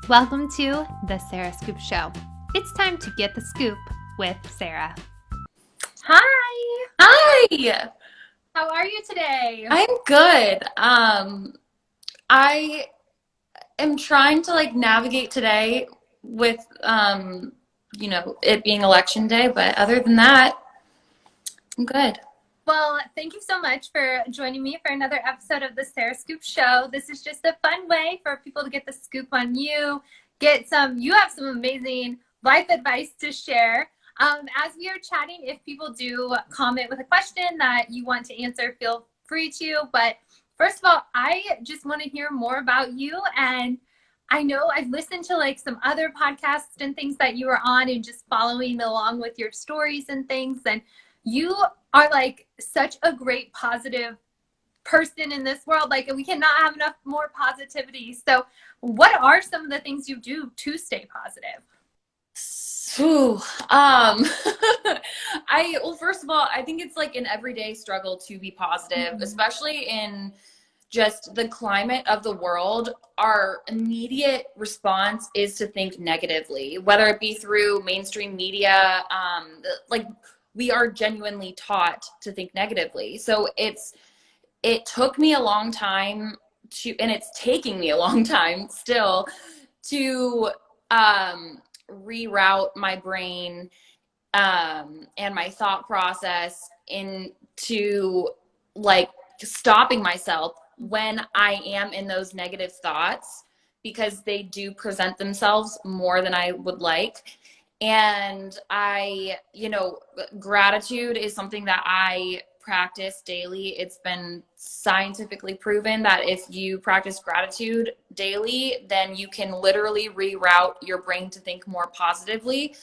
Welcome to the Sarah Scoop Show. It's time to get the scoop with Sarah. Hi, Hi, how are you today? I'm good. I am trying to navigate today with it being election day, but other than that, I'm good. Well, thank you so much for joining me for another episode of the Sarah Scoop Show. This is just a fun way for people to get the scoop on you, you have some amazing life advice to share. As we are chatting, if people do comment with a question that you want to answer, feel free to. But first of all, I just want to hear more about you. And I know I've listened to some other podcasts and things that you were on and just following along with your stories and things. And you are such a great positive person in this world. We cannot have enough more positivity. So what are some of the things you do to stay positive? Ooh, first of all, I think it's an everyday struggle to be positive, especially in just the climate of the world. Our immediate response is to think negatively, whether it be through mainstream media. We are genuinely taught to think negatively. So it took me a long time and it's taking me a long time still to reroute my brain and my thought process into stopping myself when I am in those negative thoughts, because they do present themselves more than I would like. And gratitude is something that I practice daily. It's been scientifically proven that if you practice gratitude daily, then you can literally reroute your brain to think more positively.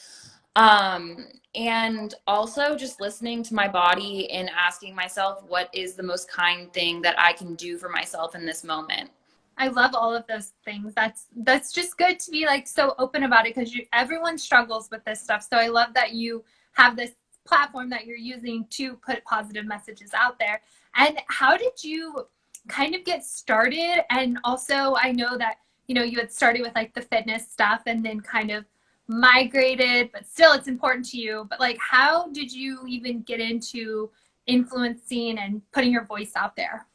And also just listening to my body and asking myself, what is the most kind thing that I can do for myself in this moment? I love all of those things. That's just good to be so open about it, because everyone struggles with this stuff. So I love that you have this platform that you're using to put positive messages out there. And how did you kind of get started? And also I know that, you had started with the fitness stuff and then kind of migrated, but still it's important to you. But how did you even get into influencing and putting your voice out there?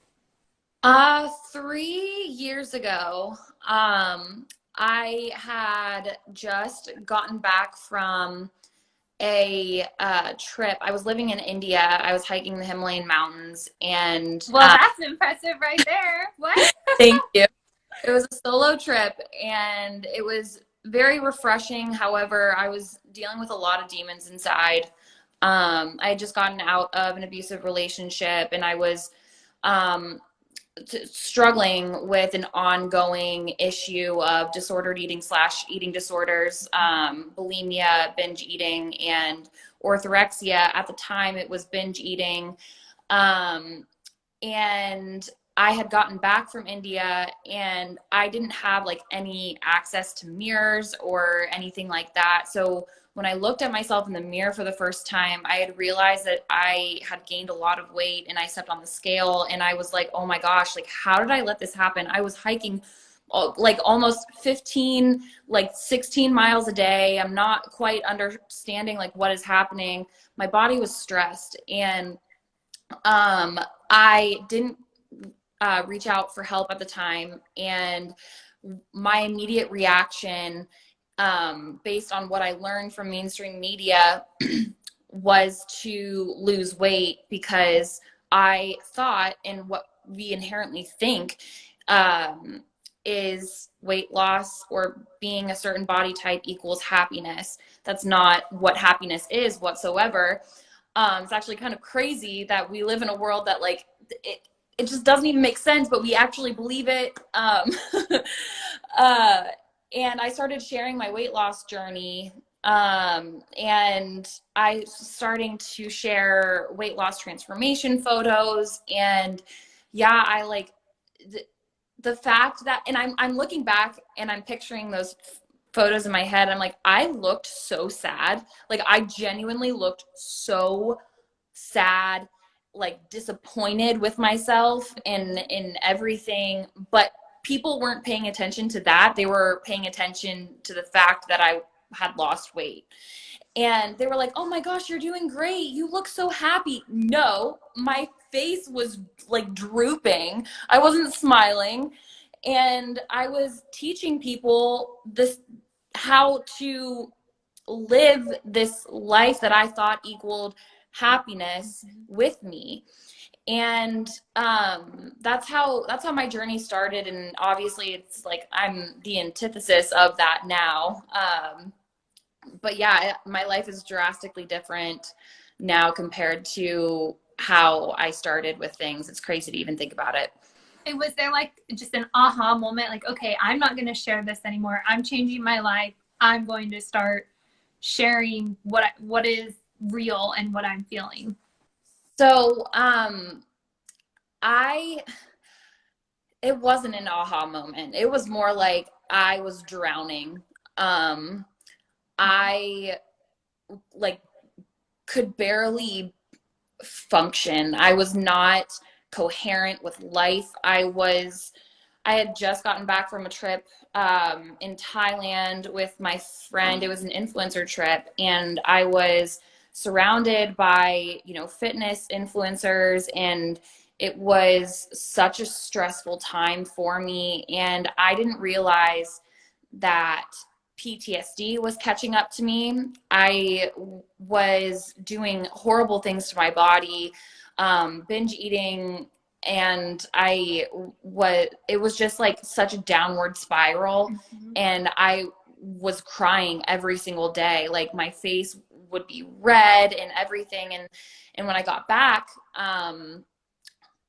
3 years ago, I had just gotten back from a trip. I was living in India. I was hiking the Himalayan mountains, and Well, that's impressive right there. What? thank you. It was a solo trip, and it was very refreshing. However, I was dealing with a lot of demons inside. I had just gotten out of an abusive relationship, and I was struggling with an ongoing issue of disordered eating / eating disorders, bulimia, binge eating, and orthorexia. At the time, it was binge eating. And I had gotten back from India, and I didn't have any access to mirrors or anything like that. So when I looked at myself in the mirror for the first time, I had realized that I had gained a lot of weight, and I stepped on the scale and I was like, oh my gosh, how did I let this happen? I was hiking almost 15, 16 miles a day. I'm not quite understanding what is happening. My body was stressed, and I didn't reach out for help at the time. And my immediate reaction, based on what I learned from mainstream media, was to lose weight, because I thought, and what we inherently think is weight loss or being a certain body type equals happiness. That's not what happiness is whatsoever. It's actually kind of crazy that we live in a world that it just doesn't even make sense, but we actually believe it. And I started sharing my weight loss journey, and I starting to share weight loss transformation photos. And yeah, the fact that, and I'm looking back and I'm picturing those photos in my head. I'm I looked so sad. I genuinely looked so sad, disappointed with myself in everything. But people weren't paying attention to that. They were paying attention to the fact that I had lost weight. And they were like, oh my gosh, you're doing great. You look so happy. No, my face was like drooping. I wasn't smiling. And I was teaching people this, how to live this life that I thought equaled happiness with me. And that's how my journey started. And obviously it's like I'm the antithesis of that now. But yeah, my life is drastically different now compared to how I started with things. It's crazy to even think about it. And was there like just an aha moment, like, okay, I'm not going to share this anymore. I'm changing my life. I'm going to start sharing what is real and what I'm feeling? So, it wasn't an aha moment. It was more like I was drowning. I like could barely function. I was not coherent with life. I had just gotten back from a trip in Thailand with my friend. It was an influencer trip, and I was surrounded by, fitness influencers, and it was such a stressful time for me. And I didn't realize that PTSD was catching up to me. I was doing horrible things to my body, binge eating, and it was just like such a downward spiral. Mm-hmm. And I was crying every single day. Like my face would be red and everything. And when I got back,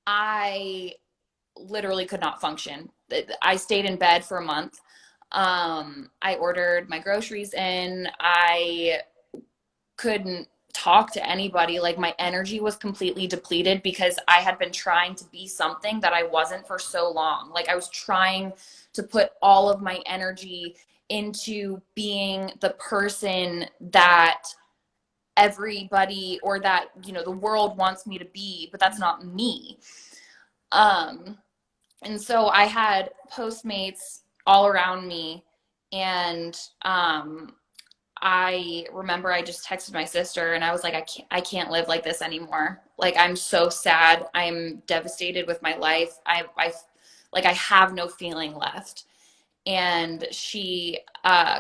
I literally could not function. I stayed in bed for a month. I ordered my groceries in. I couldn't talk to anybody. Like my energy was completely depleted because I had been trying to be something that I wasn't for so long. Like I was trying to put all of my energy into being the person that everybody, or that, the world wants me to be, but that's not me. And so I had Postmates all around me. And, I remember I just texted my sister and I was like, I can't live like this anymore. Like, I'm so sad. I'm devastated with my life. I have no feeling left. And she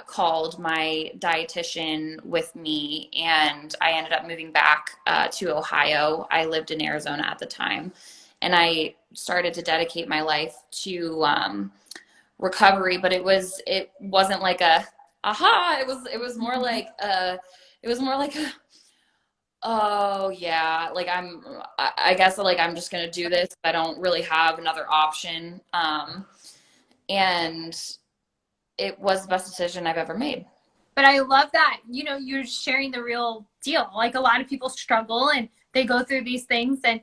called my dietitian with me, and I ended up moving back to Ohio. I lived in Arizona at the time, and I started to dedicate my life to recovery. But it wasn't like a aha. It was more like oh yeah, like I guess like I'm just gonna do this. I don't really have another option. And it was the best decision I've ever made. But I love that, you're sharing the real deal. Like a lot of people struggle and they go through these things. And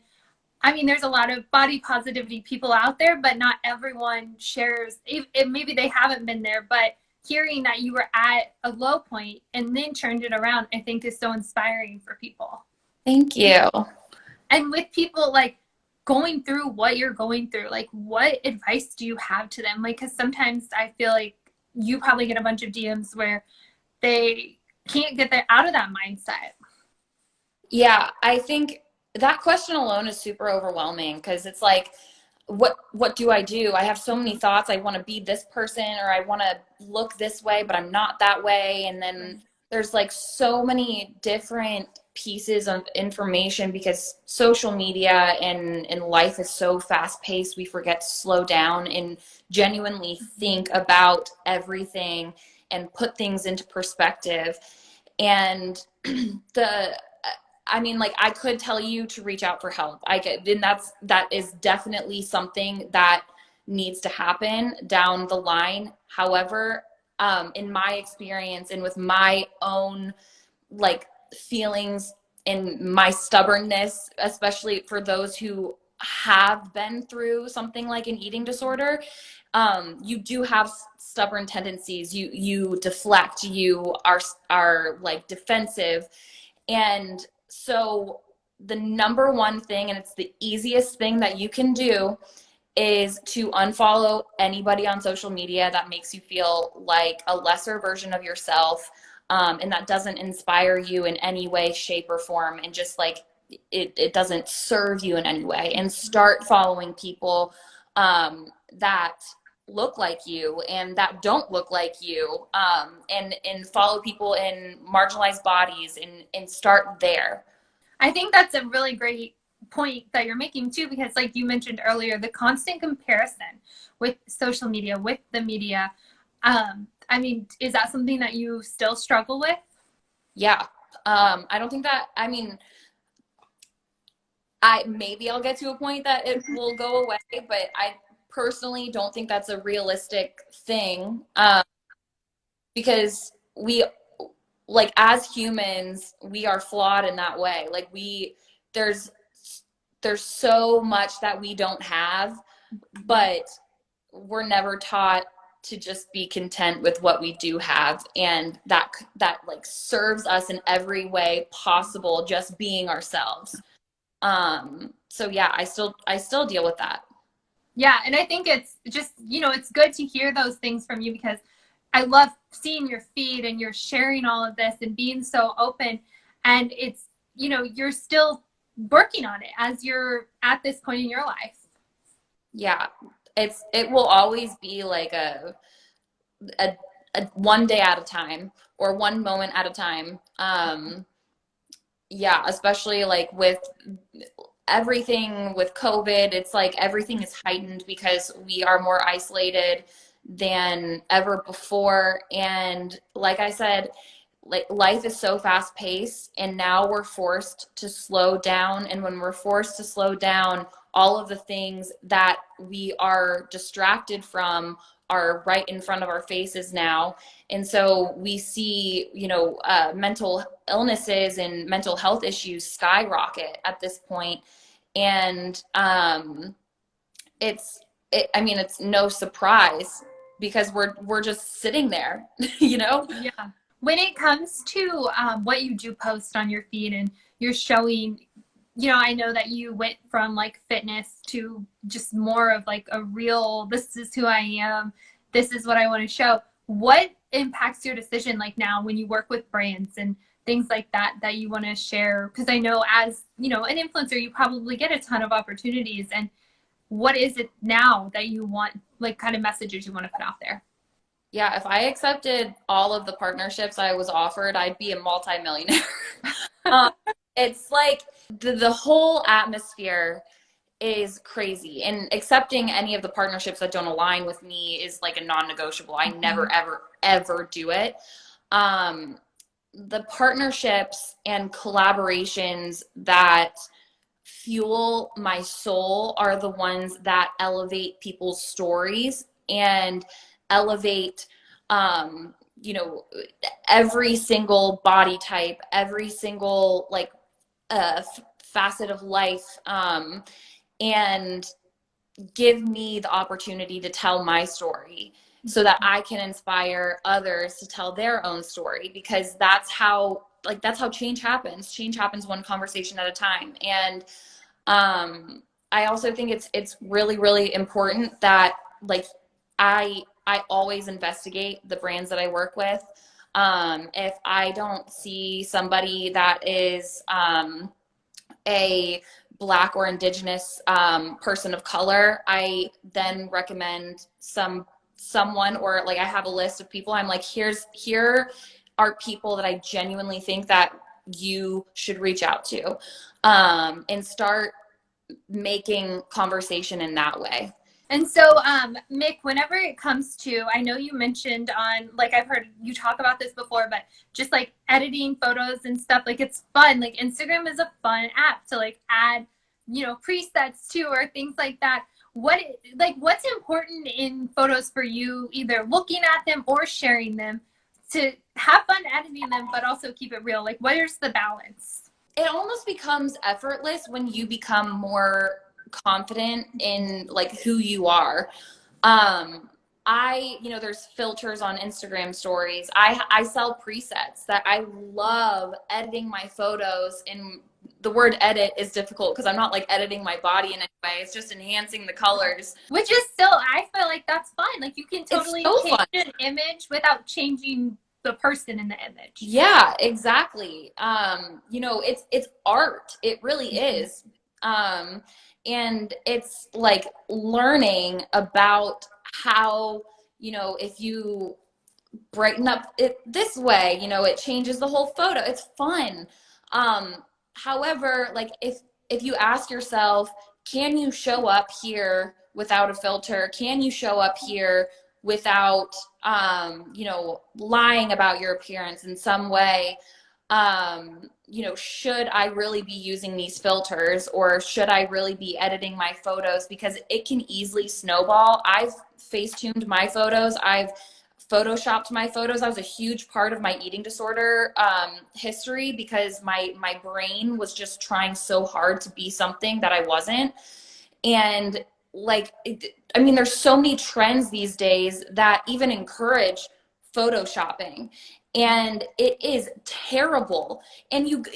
I mean, there's a lot of body positivity people out there, but not everyone shares. Maybe they haven't been there, but hearing that you were at a low point and then turned it around, I think is so inspiring for people. Thank you. And with people like going through what you're going through, like what advice do you have to them? Like, because sometimes I feel like you probably get a bunch of DMs where they can't get out of that mindset. Yeah, I think that question alone is super overwhelming, because it's like, what do? I have so many thoughts. I want to be this person, or I want to look this way, but I'm not that way. And then there's like so many different pieces of information, because social media and life is so fast paced. We forget to slow down and genuinely think about everything and put things into perspective. And I could tell you to reach out for help. That is definitely something that needs to happen down the line. However, in my experience and with my own feelings and my stubbornness, especially for those who have been through something like an eating disorder, you do have stubborn tendencies. You deflect, you are like defensive. And so the number one thing, and it's the easiest thing that you can do, is to unfollow anybody on social media that makes you feel like a lesser version of yourself, and that doesn't inspire you in any way, shape, or form, and just like it doesn't serve you in any way. And start following people that look like you and that don't look like you, and follow people in marginalized bodies, and start there. I think that's a really great point that you're making too, because like you mentioned earlier, the constant comparison with social media, with the media. I mean, is that something that you still struggle with? Yeah. I don't think that, I mean, maybe I'll get to a point that it will go away, but I personally don't think that's a realistic thing, because we, like, as humans, we are flawed in that way. Like, there's so much that we don't have, but we're never taught to just be content with what we do have, and that like serves us in every way possible, just being ourselves. So yeah, I still deal with that. Yeah, and I think it's just, you know, it's good to hear those things from you, because I love seeing your feed and you're sharing all of this and being so open, and it's, you know, you're still working on it as you're at this point in your life. Yeah, it will always be like a one day at a time, or one moment at a time. Yeah, especially like with everything with COVID, it's like everything is heightened because we are more isolated than ever before. And like I said, like, life is so fast paced, and now we're forced to slow down. And when we're forced to slow down, all of the things that we are distracted from are right in front of our faces now. And so we see, you know, mental illnesses and mental health issues skyrocket at this point. And I mean, it's no surprise, because we're just sitting there, you know? Yeah. When it comes to what you do post on your feed, and you're showing, you know, I know that you went from like fitness to just more of like a real, this is who I am, this is what I want to show. What impacts your decision, like now when you work with brands and things like that, that you want to share? Because I know, as you know, an influencer, you probably get a ton of opportunities. And what is it now that you want, like kind of messages you want to put out there? Yeah, if I accepted all of the partnerships I was offered, I'd be a multimillionaire. It's like the whole atmosphere is crazy, and accepting any of the partnerships that don't align with me is like a non-negotiable. I never, ever, ever do it. The partnerships and collaborations that fuel my soul are the ones that elevate people's stories and elevate, you know, every single body type, every single like facet of life, and give me the opportunity to tell my story, so that I can inspire others to tell their own story, because that's how change happens. Change happens one conversation at a time. And I also think it's really, really important that, like, I always investigate the brands that I work with. If I don't see somebody that is a Black or Indigenous person of color, I then recommend someone, or like I have a list of people. I'm like, here are people that I genuinely think that you should reach out to, and start making conversation in that way. And so, Mik, whenever it comes to, I know you mentioned on, like, I've heard you talk about this before, but just like editing photos and stuff, like, it's fun. Like, Instagram is a fun app to like add, you know, presets to, or things like that. What's important in photos for you, either looking at them or sharing them, to have fun editing them, but also keep it real? Like, where's the balance? It almost becomes effortless when you become more confident in like who you are. You know, there's filters on Instagram stories. I sell presets that I love editing my photos in the word edit is difficult because I'm not like editing my body in any way. It's just enhancing the colors. Which is still, I feel like that's fine. Like you can totally change fun. an image without changing the person in the image. Yeah, exactly. You know, it's art. It really is. And it's like learning about how, you know, if you brighten up it this way, you know, it changes the whole photo. It's fun. However, like if you ask yourself, can you show up here without a filter? Can you show up here without, you know, lying about your appearance in some way? You know, should I really be using these filters, or should I really be editing my photos? Because it can easily snowball. I've face-tuned my photos. I've photoshopped my photos. That was a huge part of my eating disorder history, because my brain was just trying so hard to be something that I wasn't. And like, I mean, there's so many trends these days that even encourage photoshopping, and it is terrible. And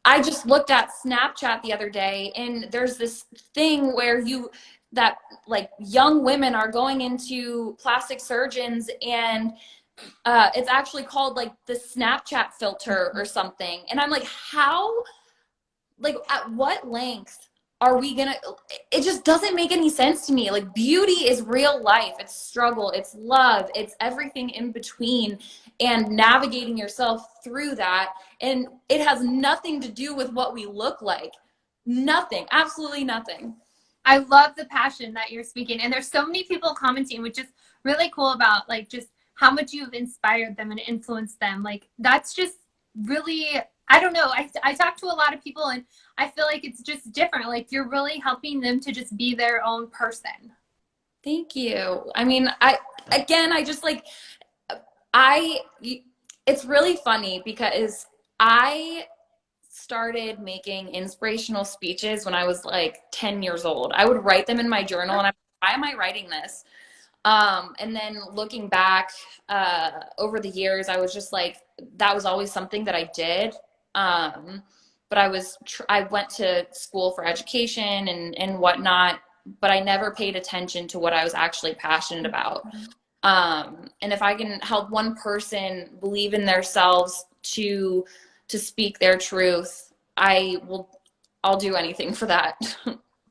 I just looked at Snapchat the other day, and there's this thing where that like young women are going into plastic surgeons, and it's actually called like the Snapchat filter or something. And I'm like, how, like, at what length are we gonna, it just doesn't make any sense to me. Like, beauty is real life. It's struggle, it's love, it's everything in between, and navigating yourself through that. And it has nothing to do with what we look like. Nothing, absolutely nothing. I love the passion that you're speaking, and there's so many people commenting, which is really cool about like just how much you've inspired them and influenced them. Like that's just really, I don't know. I talk to a lot of people, and I feel like it's just different. Like you're really helping them to just be their own person. Thank you. I mean, I just like, it's really funny because I started making inspirational speeches when I was like 10 years old. I would write them in my journal, and why am I writing this? And then looking back over the years, I was just like, that was always something that I did. But I went to school for education and whatnot, but I never paid attention to what I was actually passionate about. And if I can help one person believe in themselves to speak their truth, I'll do anything for that.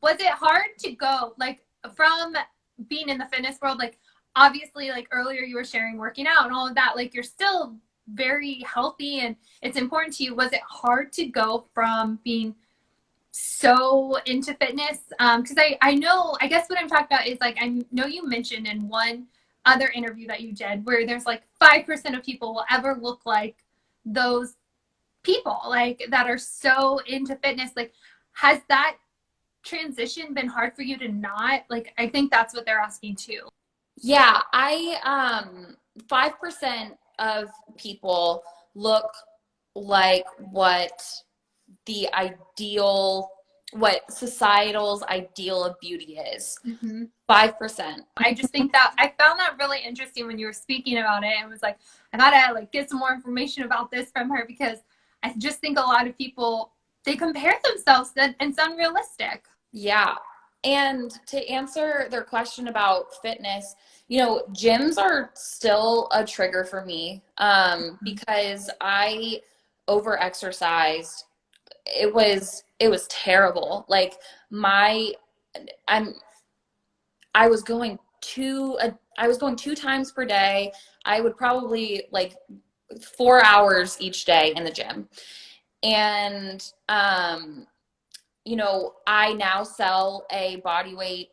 Was it hard to go like from being in the fitness world? Like obviously, like earlier you were sharing working out and all of that, like you're still very healthy and it's important to you. Was it hard to go from being so into fitness? Because I know, I guess what I'm talking about is like, I know you mentioned in one other interview that you did where there's like 5% of people will ever look like those people like that are so into fitness. Like, has that transition been hard for you to not like? I think that's what they're asking too. Yeah, 5% of people look like what societal's ideal of beauty is. 5%. I just think that I found that really interesting when you were speaking about it, and was like, I gotta like get some more information about this from her, because I just think a lot of people, they compare themselves and it's unrealistic. Yeah. And to answer their question about fitness, you know, gyms are still a trigger for me because I over-exercised. It was terrible. Like I was going 2 times per day. I would probably like 4 hours each day in the gym. And, you know, I now sell a body weight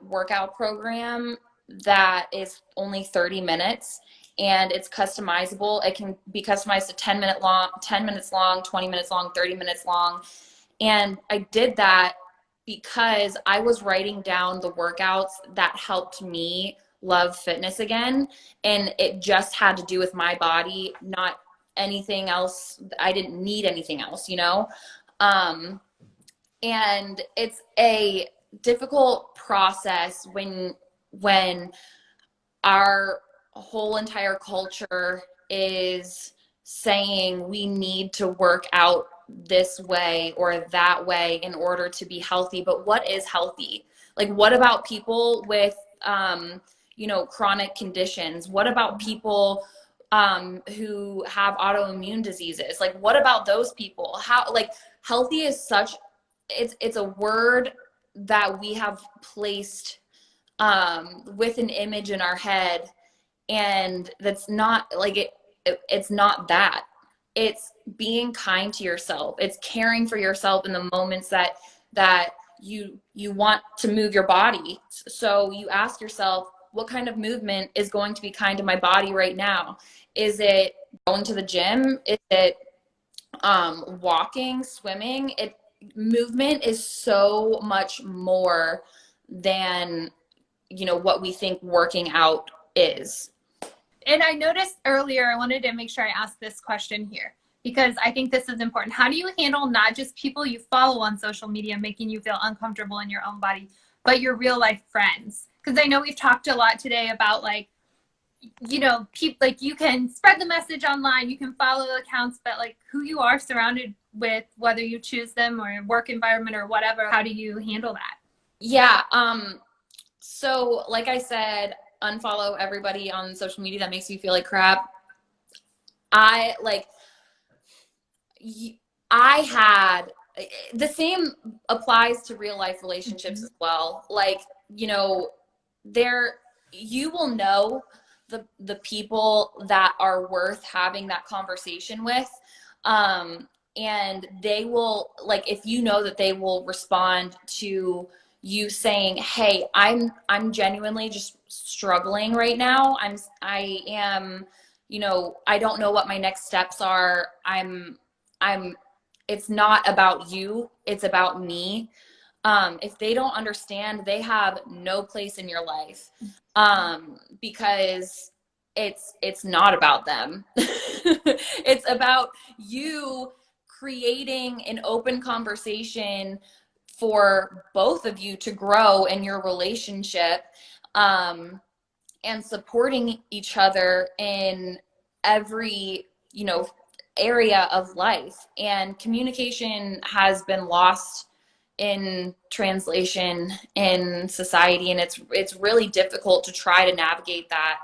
workout program that is only 30 minutes, and it's customizable. It can be customized to 10 minutes long, 20 minutes long, 30 minutes long. And I did that because I was writing down the workouts that helped me love fitness again. And it just had to do with my body, not anything else. I didn't need anything else, you know? And it's a difficult process when our whole entire culture is saying we need to work out this way or that way in order to be healthy, but what is healthy? Like, what about people with, you know, chronic conditions? What about people who have autoimmune diseases? Like, what about those people? How, like, healthy is such, it's a word that we have placed with an image in our head, and that's not like it's not that. It's being kind to yourself. It's caring for yourself in the moments that you want to move your body. So you ask yourself, what kind of movement is going to be kind to my body right now? Is it going to the gym? Is it walking, swimming? Movement is so much more than, you know, what we think working out is. And I noticed earlier, I wanted to make sure I asked this question here, because I think this is important. How do you handle not just people you follow on social media making you feel uncomfortable in your own body, but your real life friends? Because I know we've talked a lot today about, like, you know, people, like, you can spread the message online, you can follow accounts, but like who you are surrounded with, whether you choose them or your work environment or whatever, how do you handle that? Yeah. So like I said, unfollow everybody on social media that makes you feel like crap. I had the same applies to real life relationships as well. Like, you know, you will know the people that are worth having that conversation with. And they will, like, if you know that they will respond to you saying, hey, I'm genuinely just struggling right now. I am, you know, I don't know what my next steps are. It's not about you, it's about me. If they don't understand, they have no place in your life, because it's not about them. It's about you creating an open conversation for both of you to grow in your relationship, and supporting each other in every, you know, area of life. And communication has been lost in translation in society, and it's really difficult to try to navigate that.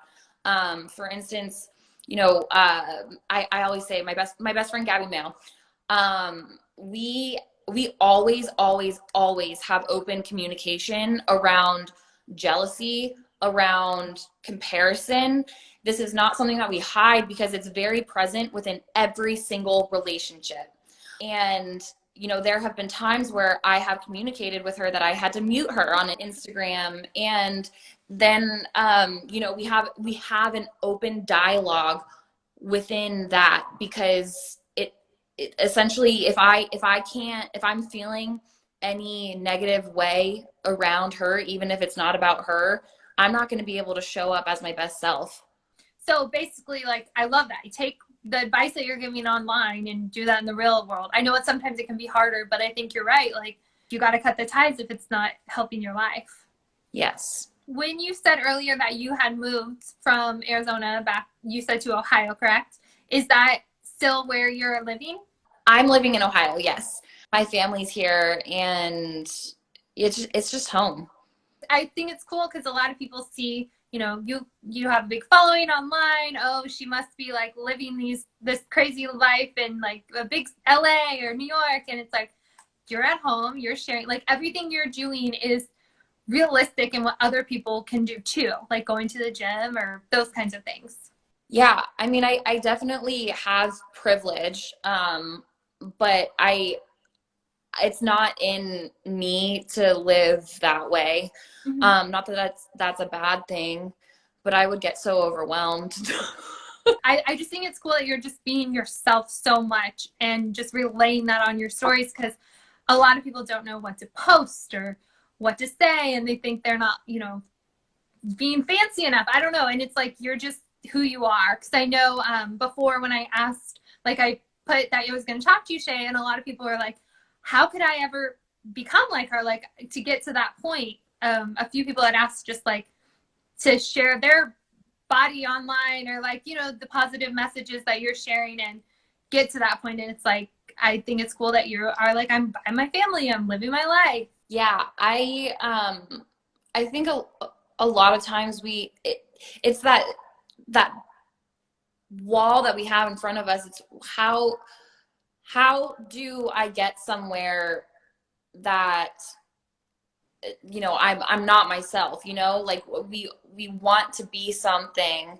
For instance, you know, I always say my best friend Gabby Mail, we always have open communication around jealousy, around comparison. This is not something that we hide because it's very present within every single relationship. And, you know, there have been times where I have communicated with her that I had to mute her on Instagram. And then, you know, we have an open dialogue within that, because it essentially, if I'm feeling any negative way around her, even if it's not about her, I'm not going to be able to show up as my best self. So basically, like, I love that. You take the advice that you're giving online and do that in the real world. I know sometimes it can be harder, but I think you're right. Like, you got to cut the ties if it's not helping your life. Yes. When you said earlier that you had moved from Arizona back, you said to Ohio, correct? Is that still where you're living? I'm living in Ohio, yes. My family's here, and it's just home. I think it's cool because a lot of people see, you know, you have a big following online. Oh, she must be like living this crazy life in like a big LA or New York. And it's like, you're at home, you're sharing, like, everything you're doing is realistic and what other people can do too, like going to the gym or those kinds of things. Yeah, I mean, I definitely have privilege, but it's not in me to live that way. Mm-hmm. Not that that's a bad thing, but I would get so overwhelmed. I just think it's cool that you're just being yourself so much and just relaying that on your stories, because a lot of people don't know what to post or what to say, and they think they're not, you know, being fancy enough. I don't know. And it's like, you're just who you are. Because I know before, when I asked, like, I put that I was going to talk to you, Shay, and a lot of people were like, how could I ever become like her? Like, to get to that point, a few people had asked just like to share their body online, or like, you know, the positive messages that you're sharing, and get to that point. And it's like, I think it's cool that you are like, I'm by my family, I'm living my life. Yeah, I think a lot of times it's that wall that we have in front of us. It's how do I get somewhere that, you know, I'm not myself, you know, like we want to be something,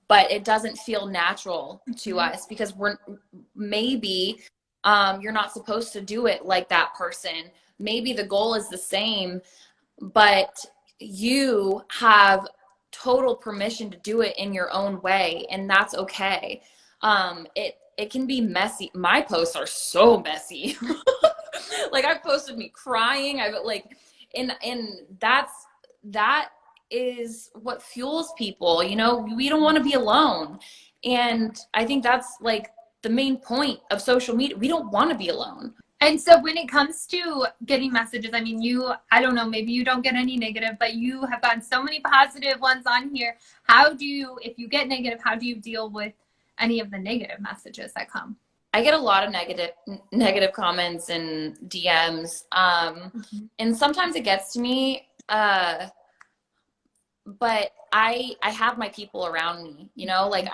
but it doesn't feel natural to us because maybe you're not supposed to do it like that person. Maybe the goal is the same, but you have total permission to do it in your own way, and that's okay. It can be messy. My posts are so messy. Like I've posted me crying. I've like, and that is what fuels people. You know, we don't want to be alone, and I think that's like the main point of social media. We don't want to be alone. And so when it comes to getting messages, I mean, I don't know, maybe you don't get any negative, but you have gotten so many positive ones on here. If you get negative, how do you deal with any of the negative messages that come? I get a lot of negative comments and DMs. And sometimes it gets to me. But I have my people around me, you know, like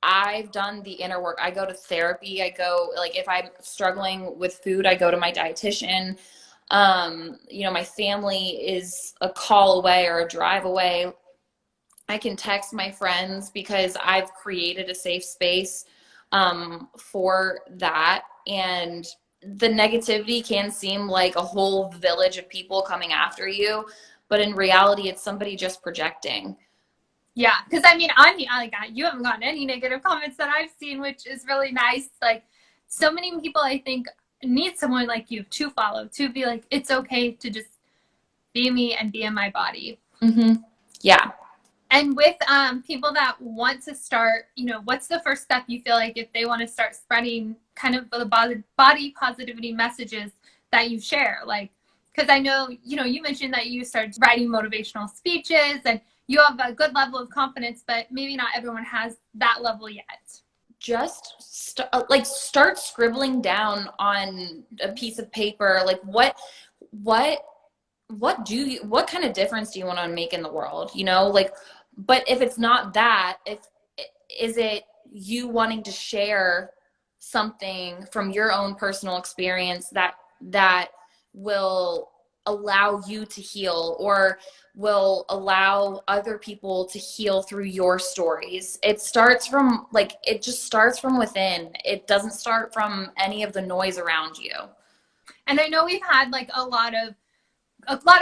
I've done the inner work. I go to therapy. I go, like, if I'm struggling with food, I go to my dietitian. You know, my family is a call away or a drive away. I can text my friends because I've created a safe space for that. And the negativity can seem like a whole village of people coming after you, but in reality, it's somebody just projecting. Yeah, because I mean, you haven't gotten any negative comments that I've seen, which is really nice. Like, so many people, I think, need someone like you to follow, to be like, it's okay to just be me and be in my body. Mm-hmm. Yeah. And with people that want to start, you know, what's the first step you feel like if they want to start spreading kind of the body positivity messages that you share? Like, because I know, you know, you mentioned that you started writing motivational speeches and you have a good level of confidence, but maybe not everyone has that level yet. Just start scribbling down on a piece of paper. Like what kind of difference do you want to make in the world? You know, like, but if it's not that, is it you wanting to share something from your own personal experience that will allow you to heal or will allow other people to heal through your stories? It just starts from within. It doesn't start from any of the noise around you. And I know we've had like a lot of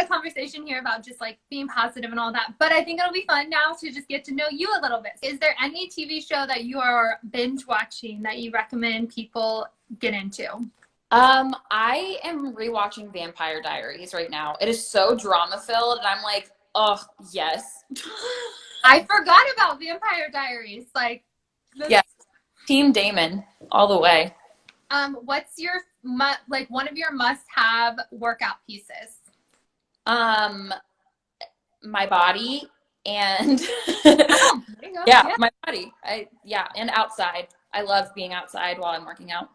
conversation here about just like being positive and all that, but I think it'll be fun now to just get to know you a little bit. Is there any TV show that you are binge watching that you recommend people get into? I am rewatching Vampire Diaries right now. It is so drama filled, and I'm like, oh yes. I forgot about Vampire Diaries. Like, yeah, Team Damon all the way. What's your one of your must-have workout pieces? My body and my body. And outside. I love being outside while I'm working out.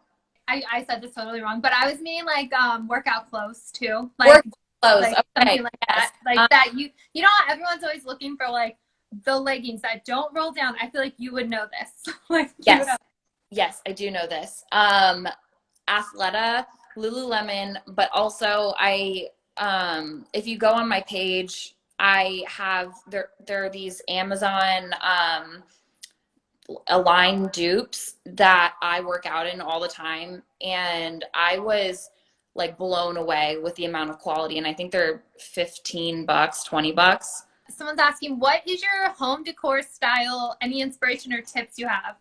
I said this totally wrong, but I was meaning like workout clothes too. Like workout clothes, like okay. Something like that. Like that you know everyone's always looking for like the leggings that don't roll down. I feel like you would know this. Like Yes, I do know this. Athleta, Lululemon, but also if you go on my page, I have there are these Amazon Align dupes that I work out in all the time, and I was like blown away with the amount of quality, and I think they're $15, $20. Someone's asking, what is your home decor style? Any inspiration or tips you have?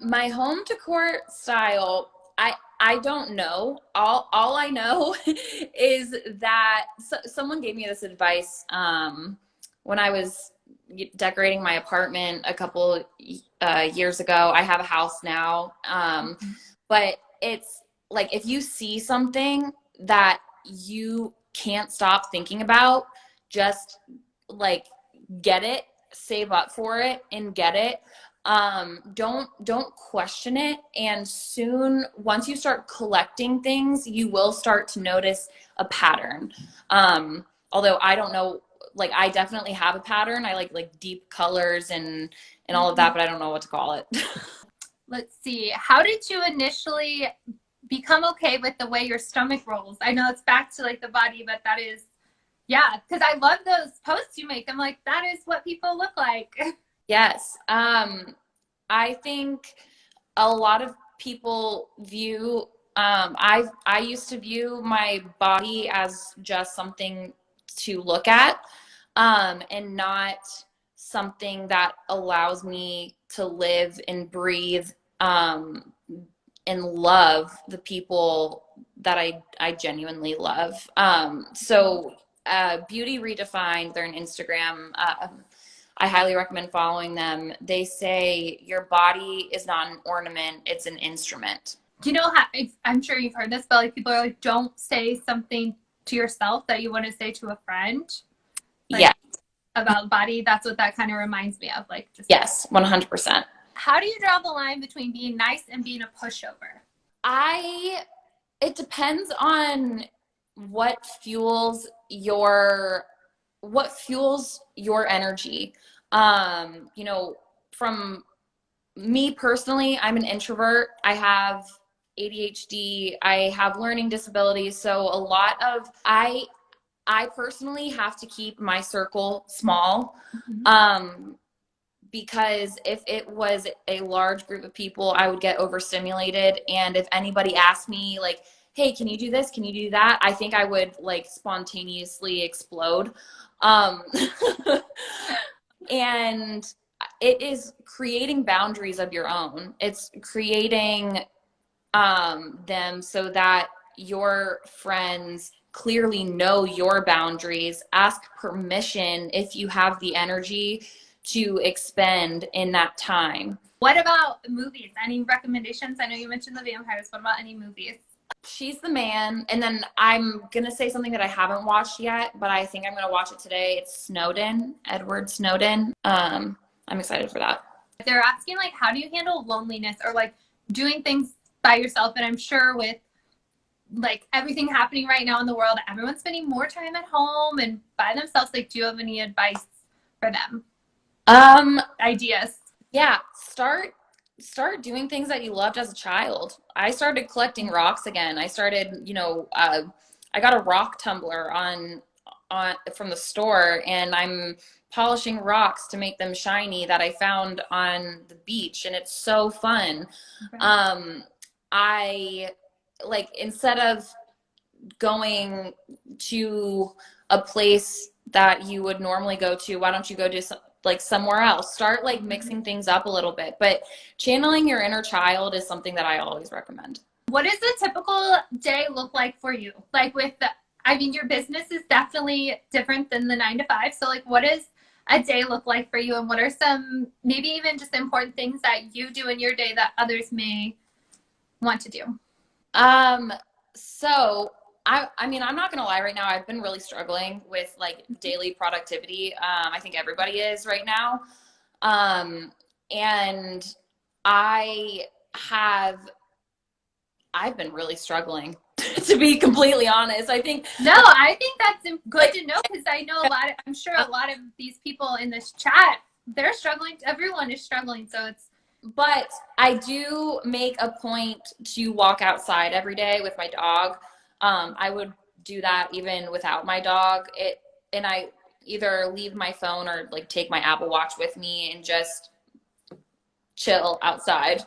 My home decor style, I don't know. All I know is that someone gave me this advice when I was decorating my apartment a couple years ago. I have a house now, but it's like if you see something that you can't stop thinking about, just like get it, save up for it, and get it. Don't question it. And soon, once you start collecting things, you will start to notice a pattern. Although I don't know, like I definitely have a pattern. I like deep colors and all of that, but I don't know what to call it. Let's see. How did you initially become okay with the way your stomach rolls? I know it's back to like the body, but that is, yeah, because I love those posts you make. I'm like, that is what people look like. Yes. I think a lot of people view, I used to view my body as just something to look at, and not something that allows me to live and breathe, and love the people that I genuinely love. So Beauty Redefined, they're an Instagram. I highly recommend following them. They say your body is not an ornament, it's an instrument. Do you know how, I'm sure you've heard this, but like people are like, don't say something to yourself that you want to say to a friend. Like, yeah. About body. That's what that kind of reminds me of. Like, just yes, 100%. How do you draw the line between being nice and being a pushover? It depends on what fuels your energy. You know, from me personally, I'm an introvert. I have ADHD. I have learning disabilities. So a lot of, I personally have to keep my circle small. Because if it was a large group of people, I would get overstimulated. And if anybody asked me like, hey, can you do this? Can you do that? I think I would like spontaneously explode. And it is creating boundaries of your own. It's creating them so that your friends clearly know your boundaries. Ask permission if you have the energy to expend in that time. What about movies? Any recommendations? I know you mentioned the vampires. What about any movies? She's the Man. And then I'm going to say something that I haven't watched yet, but I think I'm going to watch it today. It's Snowden, Edward Snowden. I'm excited for that. They're asking like, how do you handle loneliness or like doing things by yourself? And I'm sure with like everything happening right now in the world, everyone's spending more time at home and by themselves. Like, do you have any advice for them? Ideas. Yeah. Start doing things that you loved as a child. I started collecting rocks again. I started, you know, I got a rock tumbler on from the store, and I'm polishing rocks to make them shiny that I found on the beach, and it's so fun. Right. I like, instead of going to a place that you would normally go to, why don't you go to like somewhere else? Start like mixing things up a little bit, but channeling your inner child is something that I always recommend. What does a typical day look like for you? Like with the, I mean, your business is definitely different than the 9 to 5. So like, what does a day look like for you? And what are some, maybe even just important things that you do in your day that others may want to do? So I mean, I'm not going to lie right now. I've been really struggling with like daily productivity. I think everybody is right now. And I've been really struggling to be completely honest. I think that's good to know, because I know I'm sure a lot of these people in this chat, they're struggling. Everyone is struggling. So but I do make a point to walk outside every day with my dog. I would do that even without my dog. And I either leave my phone or like take my Apple Watch with me and just chill outside.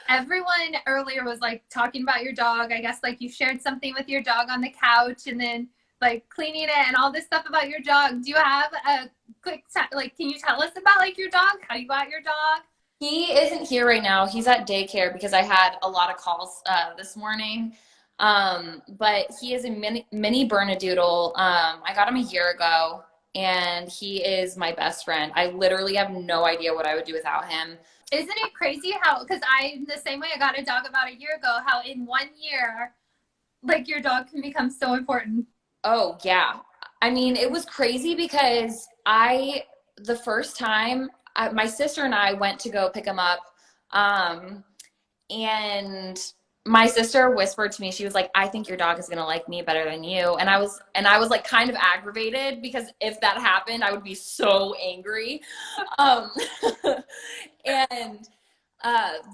Everyone earlier was like talking about your dog. I guess like you shared something with your dog on the couch and then like cleaning it and all this stuff about your dog. Do you have a quick like, can you tell us about like your dog? How you got your dog? He isn't here right now. He's at daycare because I had a lot of calls this morning. But he is a mini Bernedoodle. I got him a year ago, and he is my best friend. I literally have no idea what I would do without him. Isn't it crazy how, because the same way I got a dog about a year ago, how in 1 year, like your dog can become so important. Oh yeah. I mean, it was crazy because the first time my sister and I went to go pick him up. And my sister whispered to me, she was like, I think your dog is going to like me better than you. And I was like kind of aggravated, because if that happened, I would be so angry. And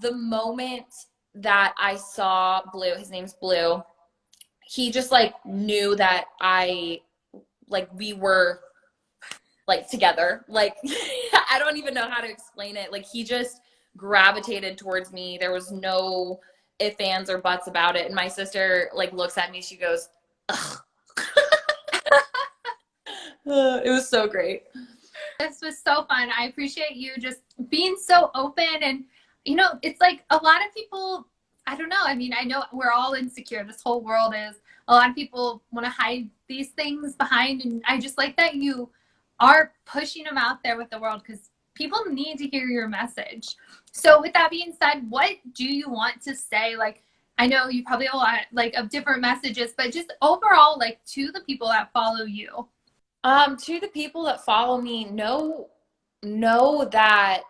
the moment that I saw Blue, his name's Blue, he just like knew that we were like together. Like, I don't even know how to explain it. Like, he just gravitated towards me. There was no ifs, ands, or buts about it. And my sister like looks at me, she goes, ugh. It was so great. This was so fun. I appreciate you just being so open. And, you know, it's like a lot of people, I don't know. I mean, I know we're all insecure. This whole world is. A lot of people want to hide these things behind. And I just like that you are pushing them out there with the world, because people need to hear your message. So with that being said, what do you want to say? Like, I know you probably have a lot like of different messages, but just overall, like, to the people that follow you. To the people that follow me, know that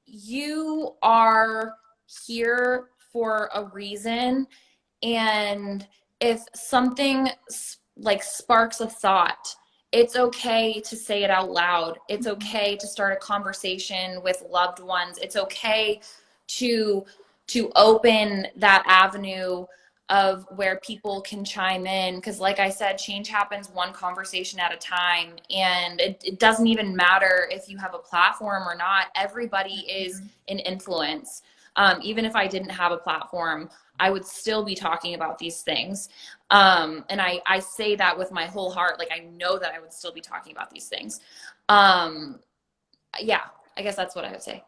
you are here for a reason. And if something like sparks a thought, it's okay to say it out loud. It's okay to start a conversation with loved ones. It's okay to open that avenue of where people can chime in. Because like I said, change happens one conversation at a time. And it doesn't even matter if you have a platform or not. Everybody is an influence. Even if I didn't have a platform, I would still be talking about these things. And I say that with my whole heart. Like, I know that I would still be talking about these things. Yeah, I guess that's what I would say.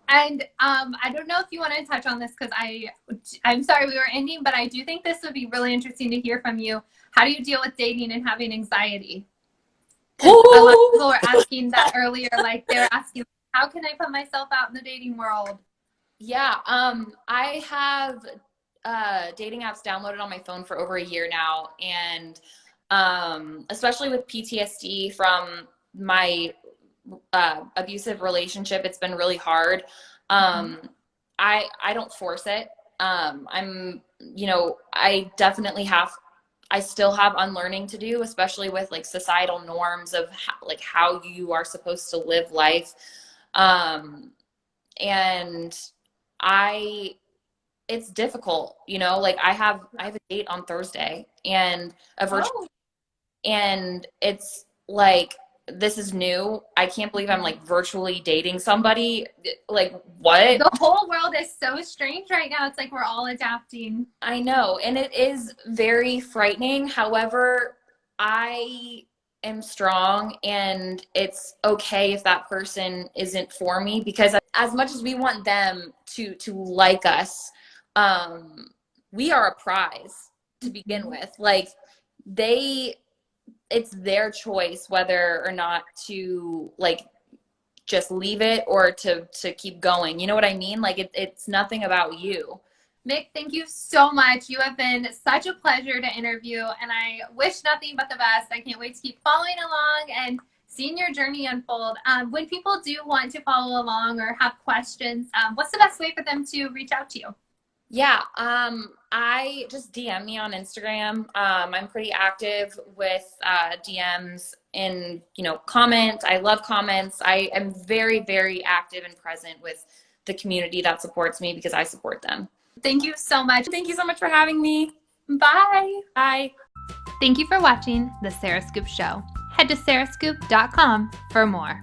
And I don't know if you want to touch on this, because I'm sorry we were ending, but I do think this would be really interesting to hear from you. How do you deal with dating and having anxiety? A lot of people were asking that earlier. Like, they were asking, how can I put myself out in the dating world? Yeah, I have dating apps downloaded on my phone for over a year now. And especially with PTSD from my abusive relationship, it's been really hard. I don't force it. I'm, you know, I still have unlearning to do, especially with like societal norms of how you are supposed to live life. And it's difficult, you know, like I have a date on Thursday, and a virtual, and it's like, this is new. I can't believe I'm like virtually dating somebody. Like, what? The whole world is so strange right now. It's like we're all adapting. I know. And it is very frightening. However, I am strong, and it's okay if that person isn't for me, because as much as we want them to like us, we are a prize to begin with. Like, it's their choice whether or not to like just leave it or to keep going. You know what I mean? Like, it's nothing about you. Mik, thank you so much. You have been such a pleasure to interview, and I wish nothing but the best. I can't wait to keep following along and seeing your journey unfold. When people do want to follow along or have questions, what's the best way for them to reach out to you? Yeah, I just DM me on Instagram. I'm pretty active with DMs and, you know, comment. I love comments. I am very, very active and present with the community that supports me, because I support them. Thank you so much. Thank you so much for having me. Bye. Bye. Thank you for watching The Sarah Scoop Show. Head to sarahscoop.com for more.